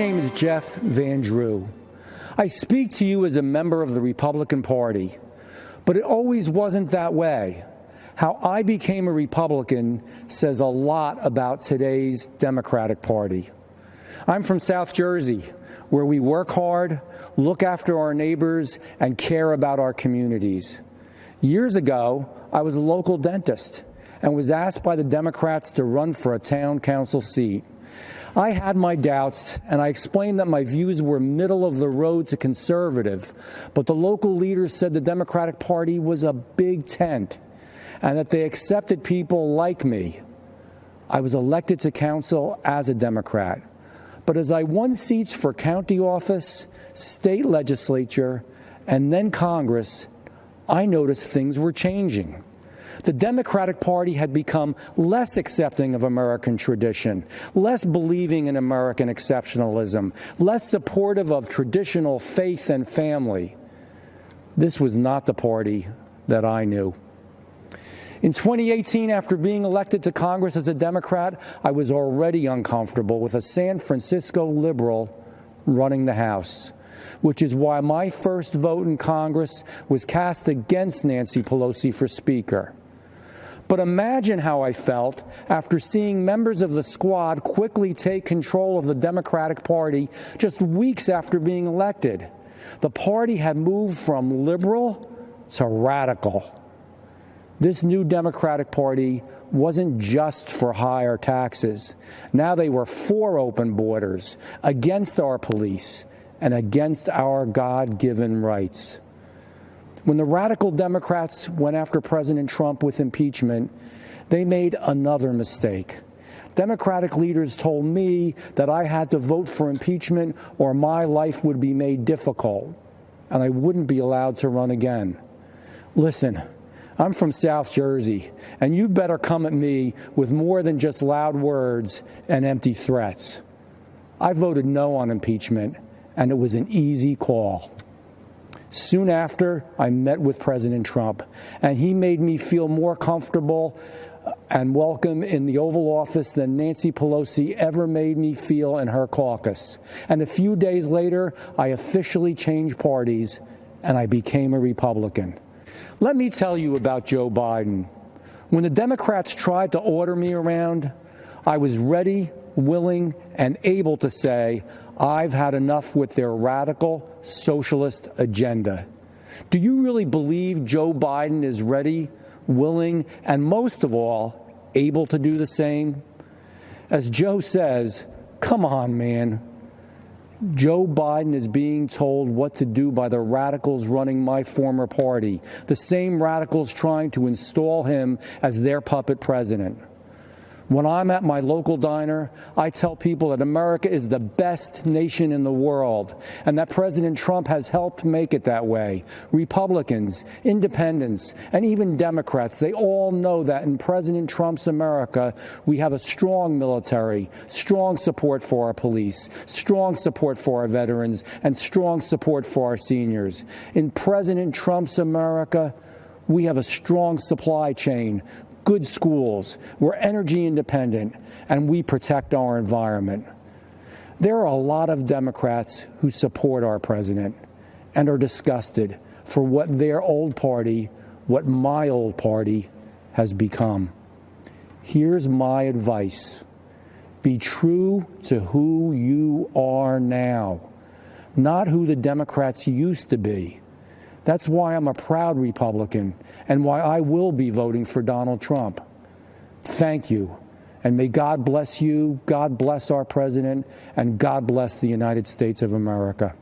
name is Jeff Van Drew. I speak to you as a member of the Republican Party, but it always wasn't that way. How I became a Republican says a lot about today's Democratic Party. I'm from South Jersey, where we work hard, look after our neighbors, and care about our communities. Years ago, I was a local dentist and was asked by the Democrats to run for a town council seat. I had my doubts, and I explained that my views were middle of the road to conservative, but the local leaders said the Democratic Party was a big tent and that they accepted people like me. I was elected to council as a Democrat, but as I won seats for county office, state legislature, and then Congress, I noticed things were changing. The Democratic Party had become less accepting of American tradition, less believing in American exceptionalism, less supportive of traditional faith and family. This was not the party that I knew. In 2018, after being elected to Congress as a Democrat, I was already uncomfortable with a San Francisco liberal running the House, which is why my first vote in Congress was cast against Nancy Pelosi for Speaker. But imagine how I felt after seeing members of the squad quickly take control of the Democratic Party just weeks after being elected. The party had moved from liberal to radical. This new Democratic Party wasn't just for higher taxes. Now they were for open borders, against our police, and against our God-given rights. When the radical Democrats went after President Trump with impeachment, they made another mistake. Democratic leaders told me that I had to vote for impeachment or my life would be made difficult, and I wouldn't be allowed to run again. Listen, I'm from South Jersey, and you better come at me with more than just loud words and empty threats. I voted no on impeachment, and it was an easy call. Soon after, I met with President Trump, and he made me feel more comfortable and welcome in the Oval Office than Nancy Pelosi ever made me feel in her caucus. And a few days later, I officially changed parties, and I became a Republican. Let me tell you about Joe Biden. When the Democrats tried to order me around, I was ready, willing, and able to say, I've had enough with their radical socialist agenda. Do you really believe Joe Biden is ready, willing, and most of all, able to do the same? As Joe says, come on, man. Joe Biden is being told what to do by the radicals running my former party, the same radicals trying to install him as their puppet president. When I'm at my local diner, I tell people that America is the best nation in the world and that President Trump has helped make it that way. Republicans, independents, and even Democrats, they all know that in President Trump's America, we have a strong military, strong support for our police, strong support for our veterans, and strong support for our seniors. In President Trump's America, we have a strong supply chain, good schools, we're energy independent, and we protect our environment. There are a lot of Democrats who support our president and are disgusted for what their old party, what my old party, has become. Here's my advice. Be true to who you are now, not who the Democrats used to be. That's why I'm a proud Republican and why I will be voting for Donald Trump. Thank you. And may God bless you, God bless our president, and God bless the United States of America.